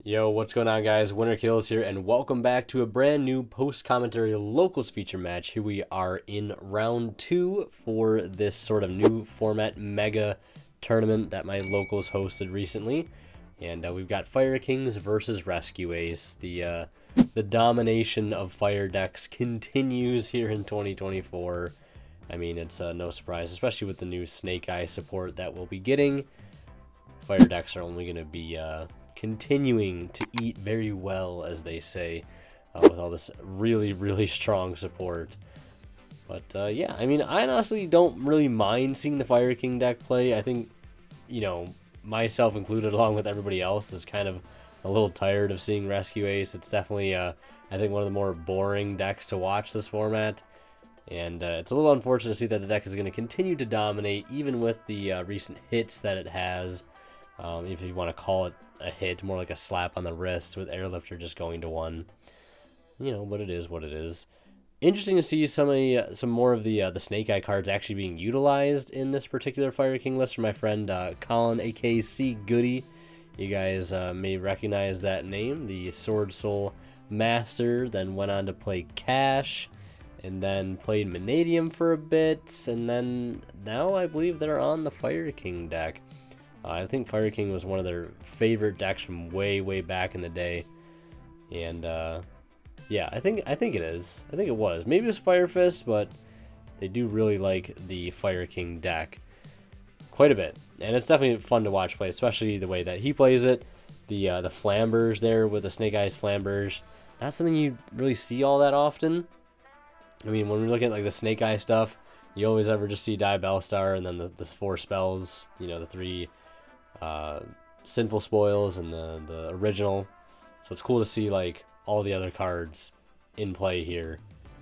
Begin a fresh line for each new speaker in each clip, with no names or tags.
Yo, what's going on, guys? Winter Kills here, and welcome back to a brand new post-commentary locals feature match. Here we are in round 2 for this sort of new format mega tournament that my locals hosted recently. And we've got Fire Kings versus Rescue Ace. The domination of fire decks continues here in 2024. I mean, it's no surprise, especially with the new Snake Eye support that we'll be getting. Fire decks are only going to be continuing to eat very well, as they say, with all this really strong support. But yeah, I mean, I honestly don't really mind seeing the Fire King deck play. I think, you know, myself included, along with everybody else, is kind of a little tired of seeing Rescue Ace. It's definitely, I think, one of the more boring decks to watch this format. And it's a little unfortunate to see that the deck is going to continue to dominate, even with the recent hits that it has. If you want to call it a hit, more like a slap on the wrist with Airlifter just going to 1. You know, but it is what it is. Interesting to see some more of the Snake Eye cards actually being utilized in this particular Fire King list from my friend Colin, aka C Goody. You guys may recognize that name, the Sword Soul Master, then went on to play Cash, and then played Manadium for a bit, and then now I believe they're on the Fire King deck. I think Fire King was one of their favorite decks from way back in the day, and yeah, I think it is. I think it was. Maybe it was Fire Fist, but they do really like the Fire King deck quite a bit, and it's definitely fun to watch play, especially the way that he plays it. The Flambers there with the Snake Eyes Flambers, not something you really see all that often. I mean, when we look at like the Snake Eye stuff, you always ever just see Diabellstar and then the 4 spells, you know, the 3 Sinful Spoils and the original. So it's cool to see like all the other cards in play here,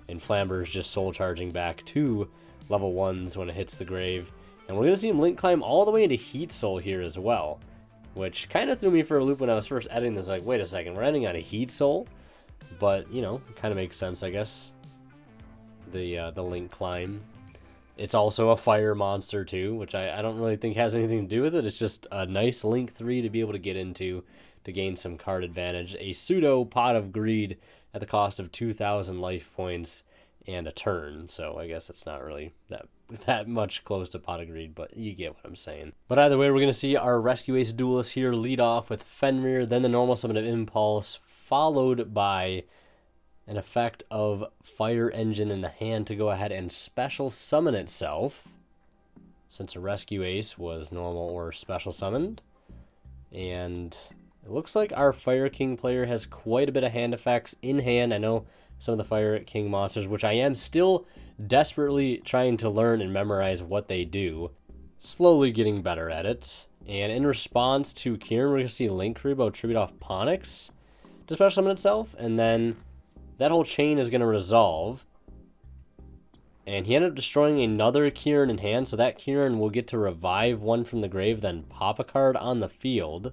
and Flamber's just soul charging back to level 1s when it hits the grave. And we're gonna see him link climb all the way into Heat Soul here as well, which kind of threw me for a loop when I was first editing this. Like, wait a second, we're ending on a Heat Soul? But you know, it kind of makes sense, I guess. The link climb. It's also a fire monster too, which I don't really think has anything to do with it. It's just a nice Link 3 to be able to get into to gain some card advantage. A pseudo Pot of Greed at the cost of 2,000 life points and a turn. So I guess it's not really that much close to Pot of Greed, but you get what I'm saying. But either way, we're going to see our Rescue Ace Duelist here lead off with Fenrir, then the normal summon of Impulse, followed by an effect of Fire Engine in the hand to go ahead and special summon itself, since a Rescue Ace was normal or special summoned. And it looks like our Fire King player has quite a bit of hand effects in hand. I know some of the Fire King monsters, which I am still desperately trying to learn and memorize what they do. Slowly getting better at it. And in response to Kieran, we're going to see Linkuriboh tribute off Ponix to special summon itself, and then that whole chain is going to resolve. And he ended up destroying another Kieran in hand, so that Kieran will get to revive one from the grave, then pop a card on the field.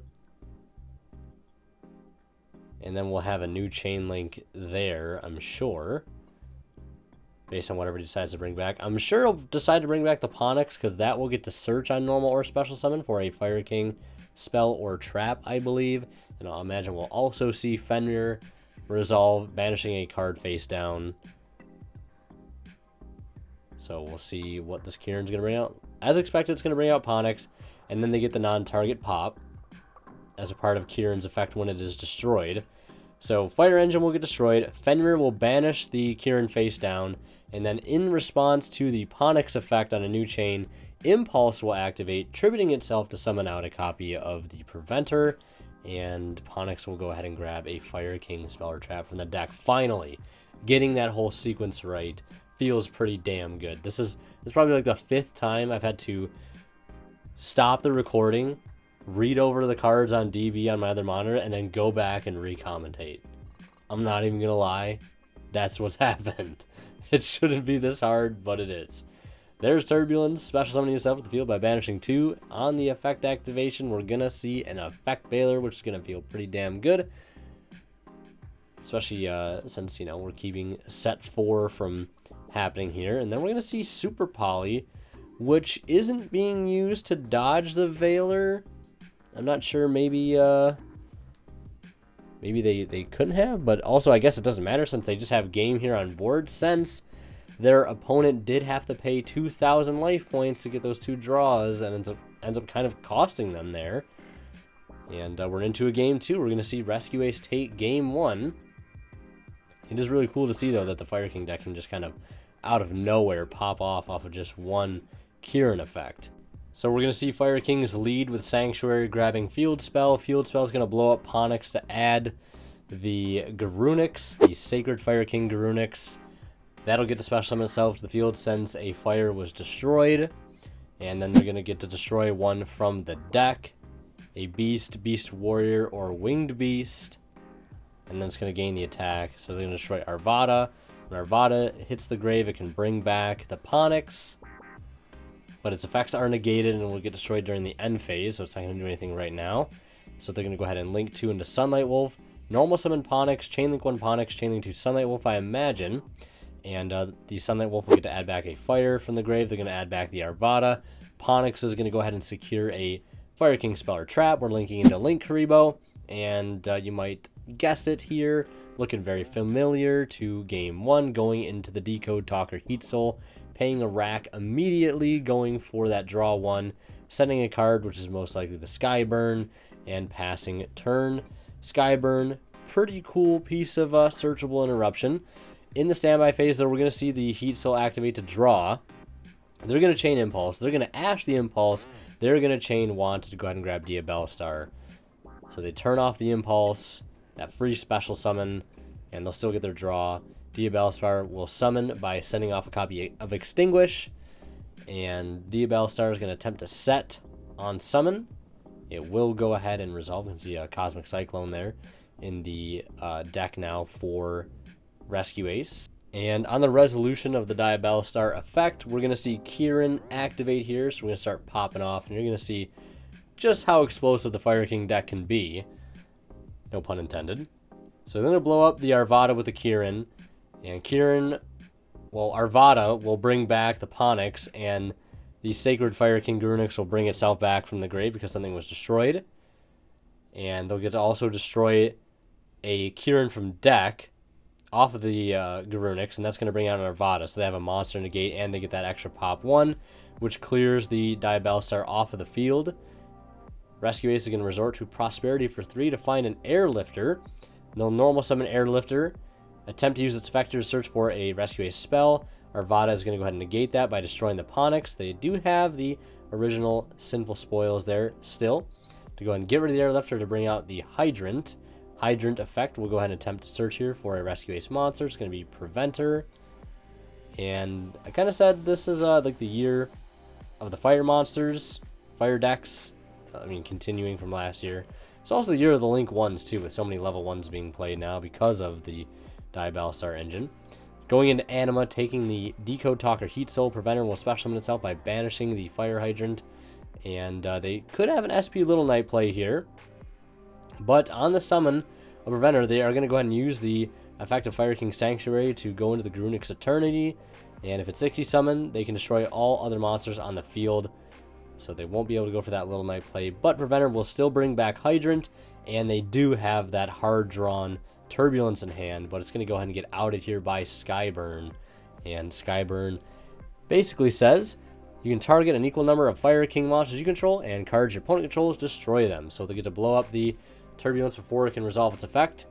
And then we'll have a new chain link there, I'm sure, based on whatever he decides to bring back. I'm sure he'll decide to bring back the Ponix, because that will get to search on normal or special summon for a Fire King spell or trap, I believe. And I'll imagine we'll also see Fenrir resolve, banishing a card face down. So we'll see what this Kieran's going to bring out. As expected, it's going to bring out Ponix, and then they get the non-target pop as a part of Kieran's effect when it is destroyed. So Fire Engine will get destroyed, Fenrir will banish the Kieran face down, and then in response to the Ponix effect on a new chain, Impulse will activate, tributing itself to summon out a copy of the Preventer, and Ponix will go ahead and grab a Fire King spell or trap from the deck. Finally, getting that whole sequence right feels pretty damn good. This is probably like the 5th time I've had to stop the recording, read over the cards on DB on my other monitor, and then go back and re-commentate. I'm not even gonna lie, that's what's happened. It shouldn't be this hard, but it is. There's Turbulence, special summoning yourself at the field by banishing 2. On the effect activation, we're going to see an Effect Bailer, which is going to feel pretty damn good. Especially since, you know, we're keeping set 4 from happening here. And then we're going to see Super Poly, which isn't being used to dodge the Veiler. I'm not sure, maybe maybe they couldn't have, but also I guess it doesn't matter since they just have game here on board, since their opponent did have to pay 2,000 life points to get those 2 draws, and ends up kind of costing them there. And we're into a game 2. We're going to see Rescue Ace take game 1. It is really cool to see, though, that the Fire King deck can just kind of out of nowhere pop off of just one Kirin effect. So we're going to see Fire King's lead with Sanctuary grabbing Field Spell. Field Spell is going to blow up Ponix to add the Garunix, the Sacred Fire King Garunix. That'll get the special summon itself to the field since a fire was destroyed. And then they're going to get to destroy one from the deck. A Beast, Beast Warrior, or Winged Beast. And then it's going to gain the attack. So they're going to destroy Arvada. When Arvada hits the grave, it can bring back the Ponix. But its effects are negated and will get destroyed during the end phase. So it's not going to do anything right now. So they're going to go ahead and link 2 into Sunlight Wolf. Normal summon Ponix, Chainlink 1 Ponix, Chainlink 2 Sunlight Wolf, I imagine. And the Sunlight Wolf will get to add back a fire from the grave. They're going to add back the Arvada. Ponix is going to go ahead and secure a Fire King spell or trap. We're linking into Linkuriboh. And you might guess it here. Looking very familiar to game 1. Going into the Decode Talker Heat Soul. Paying a rack immediately. Going for that draw 1. Sending a card, which is most likely the Skyburn. And passing turn. Skyburn. Pretty cool piece of searchable interruption. In the standby phase, though, we're going to see the Heat Soul activate to draw. They're going to chain Impulse. They're going to Ash the Impulse. They're going to chain Want to go ahead and grab Diabellstar. So they turn off the Impulse, that free special summon, and they'll still get their draw. Diabellstar will summon by sending off a copy of Extinguish. And Diabellstar is going to attempt to set on summon. It will go ahead and resolve. You can see a Cosmic Cyclone there in the deck now for Rescue Ace. And on the resolution of the Diabellstar effect, we're going to see Kirin activate here. So we're going to start popping off, and you're going to see just how explosive the Fire King deck can be. No pun intended. So they're going to blow up the Arvada with the Kirin. And Kirin, well, Arvada will bring back the Ponix, and the Sacred Fire King Garunix will bring itself back from the grave because something was destroyed. And they'll get to also destroy a Kirin from deck off of the Garunix, and that's going to bring out an Arvada. So they have a monster negate, and they get that extra pop 1, which clears the Diabellstar off of the field. Rescue Ace is going to resort to Prosperity for 3 to find an Airlifter. They'll normal summon Airlifter, attempt to use its effect to search for a Rescue Ace spell. Arvada is going to go ahead and negate that by destroying the Ponix. They do have the original Sinful Spoils there still. To go ahead and get rid of the Airlifter to bring out the Hydrant. Hydrant effect will go ahead and attempt to search here for a Rescue Ace monster. It's going to be Preventer. And I kind of said this is like the year of the fire monsters, fire decks. I mean, continuing from last year. It's also the year of the Link 1s too, with so many level 1s being played now because of the Diabellstar engine. Going into Anima, taking the Decode Talker Heat Soul. Preventer will special summon itself by banishing the Fire Hydrant. And they could have an SP Little Knight play here. But on the summon of Preventer, they are going to go ahead and use the effect of Fire King Sanctuary to go into the Garunix Eternity. And if it's 60 summon, they can destroy all other monsters on the field. So they won't be able to go for that Little Knight play. But Preventer will still bring back Hydrant. And they do have that hard-drawn Turbulence in hand. But it's going to go ahead and get outed here by Skyburn. And Skyburn basically says you can target an equal number of Fire King monsters you control, and cards your opponent controls, destroy them. So they get to blow up the Turbulence before it can resolve its effect.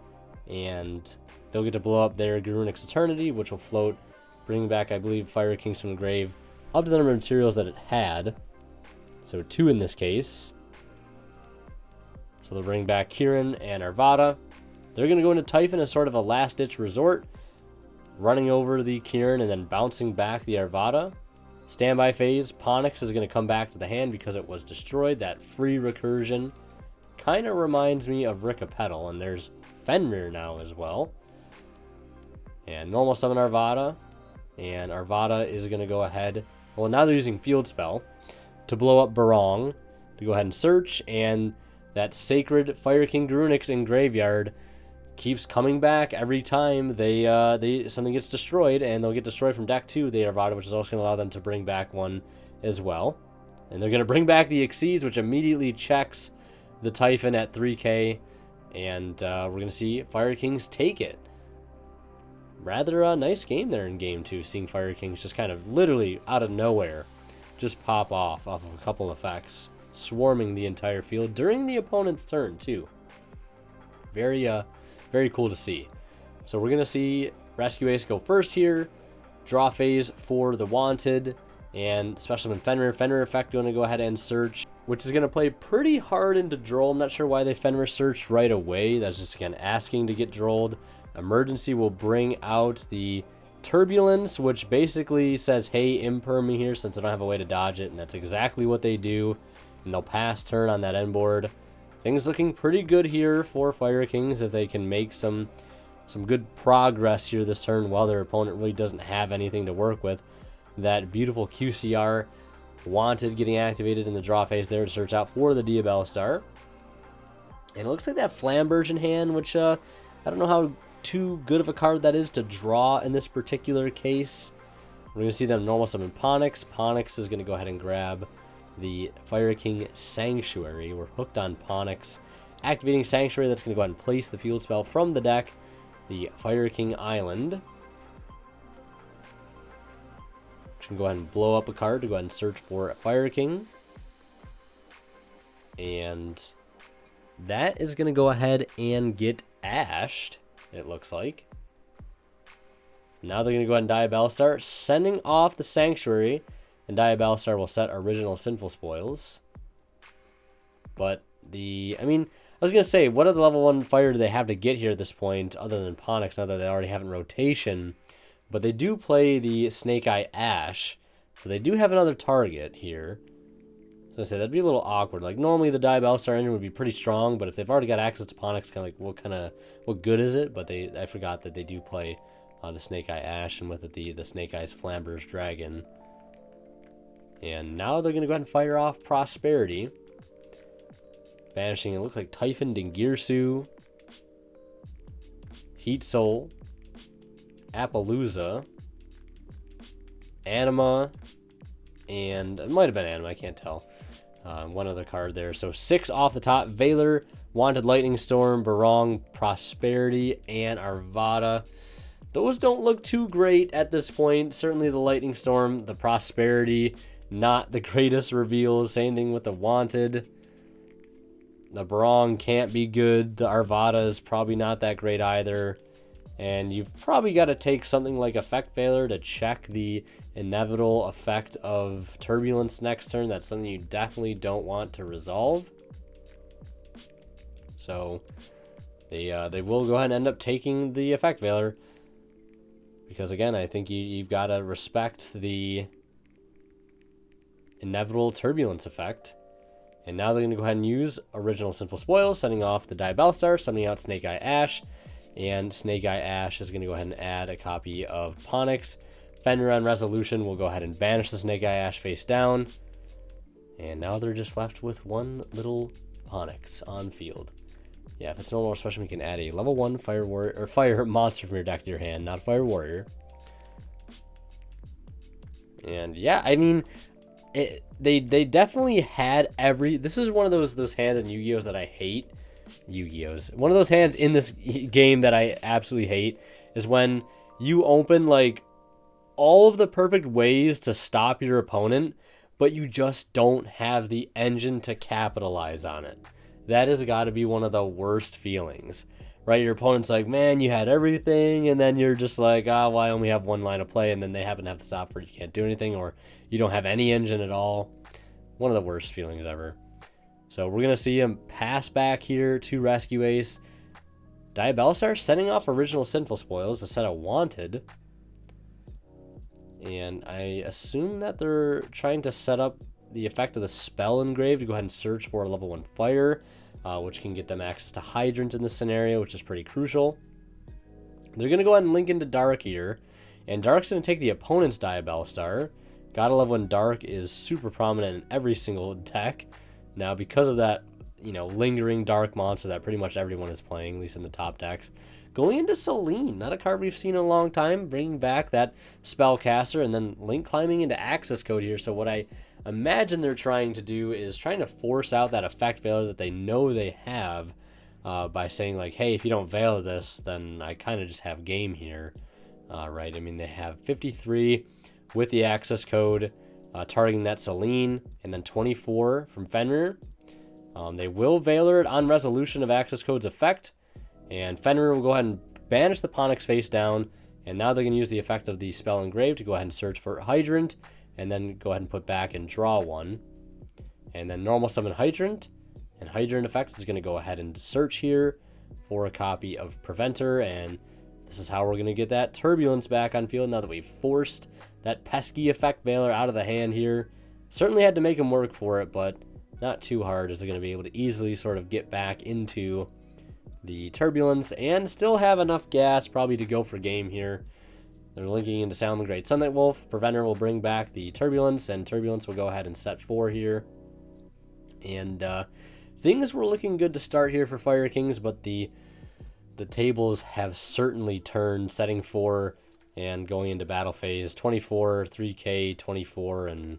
And they'll get to blow up their Garunix Eternity, which will float, bringing back, I believe, Fire Kings from the grave up to the number of materials that it had. So 2 in this case. So they'll bring back Kirin and Arvada. They're going to go into Typhon as sort of a last-ditch resort, running over the Kirin and then bouncing back the Arvada. Standby phase, Ponix is going to come back to the hand because it was destroyed. That free recursion kind of reminds me of Rickapetal, and there's Fenrir now as well. And normal summon Arvada, and Arvada is going to go ahead, well, now they're using Field Spell to blow up Barong, to go ahead and search, and that Sacred Fire King Garunix in Graveyard keeps coming back every time something gets destroyed, and they'll get destroyed from deck 2, the Arvada, which is also going to allow them to bring back one as well. And they're going to bring back the Exceeds, which immediately checks the Typhon at 3k, And we're going to see Fire Kings take it. Rather a nice game there in game 2, seeing Fire Kings just kind of literally out of nowhere just pop off of a couple effects, swarming the entire field during the opponent's turn too. Very cool to see. So we're going to see Rescue Ace go first here, draw phase for the Wanted, and Specialman Fenrir effect going to go ahead and search, which is going to play pretty hard into Droll. I'm not sure why they Fenrir searched right away. That's just, again, asking to get Drolled. Emergency will bring out the Turbulence, which basically says, hey, imperm me here since I don't have a way to dodge it, and that's exactly what they do. And they'll pass turn on that end board. Things looking pretty good here for Fire Kings if they can make some good progress here this turn while their opponent really doesn't have anything to work with. That beautiful QCR Wanted getting activated in the draw phase there to search out for the Diabellstar. And it looks like that Flamberge hand, which I don't know how too good of a card that is to draw in this particular case. We're going to see them normal summon Ponix. Ponix is going to go ahead and grab the Fire King Sanctuary. We're hooked on Ponix. Activating Sanctuary, that's going to go ahead and place the field spell from the deck, the Fire King Island. Which can go ahead and blow up a card to go ahead and search for a Fire King. And that is going to go ahead and get ashed, it looks like. Now they're going to go ahead and Diabellstar, sending off the Sanctuary, and Diabellstar will set original Sinful Spoils. But I was going to say, what other level 1 fire do they have to get here at this point, other than Ponix, now that they already have in rotation? But they do play the Snake Eye Ash, so they do have another target here. So I say that'd be a little awkward. Like, normally the Diabellstar engine would be pretty strong, but if they've already got access to Ponix, kind of like, what good is it? But I forgot that they do play the Snake Eye Ash, and with it the Snake Eyes Flamberge Dragon. And now they're going to go ahead and fire off Prosperity. Banishing, it looks like Typhon, Dingirsu, Heat Soul, Appaloosa, Anima, and it might have been Anima, I can't tell. One other card there. So 6 off the top. Valor, Wanted Lightning Storm, Barong, Prosperity, and Arvada. Those don't look too great at this point. Certainly the Lightning Storm, the Prosperity, not the greatest reveals. Same thing with the Wanted. The Barong can't be good. The Arvada is probably not that great either. And you've probably got to take something like Effect Failure to check the inevitable effect of Turbulence next turn. That's something you definitely don't want to resolve. So they will go ahead and end up taking the Effect Failure. Because again, I think you've got to respect the inevitable Turbulence effect. And now they're going to go ahead and use original Sinful Spoils, sending off the Diabellstar, sending out Snake Eye Ash. And Snake Eye Ash is going to go ahead and add a copy of Ponix. Fenrir on Resolution will go ahead and banish the Snake Eye Ash face down. And now they're just left with one little Ponix on field. Yeah, if it's no more special, we can add a level 1 Fire Warrior or Fire Monster from your deck to your hand, not a Fire Warrior. And yeah, I mean, they definitely had this is one of those hands in Yu-Gi-Ohs that I hate. Yu-Gi-Ohs. One of those hands in this game that I absolutely hate is when you open like all of the perfect ways to stop your opponent, but you just don't have the engine to capitalize on it. That has got to be one of the worst feelings, right? Your opponent's like, man, you had everything, and then you're just like, well, I only have one line of play, and then they happen to have to stop for you can't do anything, or you don't have any engine at all. One of the worst feelings ever. So we're going to see him pass back here to Rescue Ace. Diabellstar sending off original Sinful Spoils to set a Wanted. And I assume that they're trying to set up the effect of the Spell Engrave to go ahead and search for a level 1 fire, which can get them access to Hydrant in this scenario, which is pretty crucial. They're going to go ahead and link into Dark here. And Dark's going to take the opponent's Diabellstar. Gotta love when Dark is super prominent in every single deck. Now, because of that, lingering Dark monster that pretty much everyone is playing, at least in the top decks, going into Selene, not a card we've seen in a long time, bringing back that Spellcaster, and then Link climbing into Access Code here. So what I imagine they're trying to do is trying to force out that Effect Failure that they know they have by saying like, hey, if you don't Veil this, then I kind of just have game here, right? I mean, they have 53 with the access code, targeting that Selene, and then 24 from Fenrir. They will Veiler it on resolution of access code's effect, and Fenrir will go ahead and banish the Ponix face down, and now they're going to use the effect of the spell Engrave to go ahead and search for Hydrant, and then go ahead and put back and draw one. And then normal summon Hydrant, and Hydrant effect is going to go ahead and search here for a copy of Preventer, and this is how we're going to get that Turbulence back on field now that we've forced that pesky effect Veiler out of the hand here. Certainly had to make him work for it, but not too hard, as they're going to be able to easily sort of get back into the Turbulence and still have enough gas probably to go for game here. They're linking into Salamangreat Sunlight Wolf. Preventer will bring back the Turbulence, and Turbulence will go ahead and set 4 here. And things were looking good to start here for Fire Kings, but the tables have certainly turned, setting 4 and going into battle phase. 24, 3K, 24, and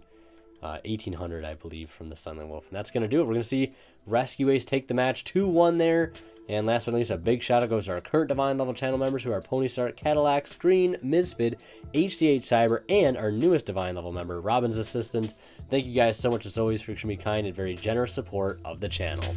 1800, I believe, from the Sunlight Wolf. And that's going to do it. We're going to see Rescue Ace take the match 2-1 there. And last but not least, a big shout out goes to our current Divine level channel members, who are Ponystart, Cadillac, Screen, Misfid, HCH Cyber, and our newest Divine level member, Robin's Assistant. Thank you guys so much as always for extremely kind and very generous support of the channel.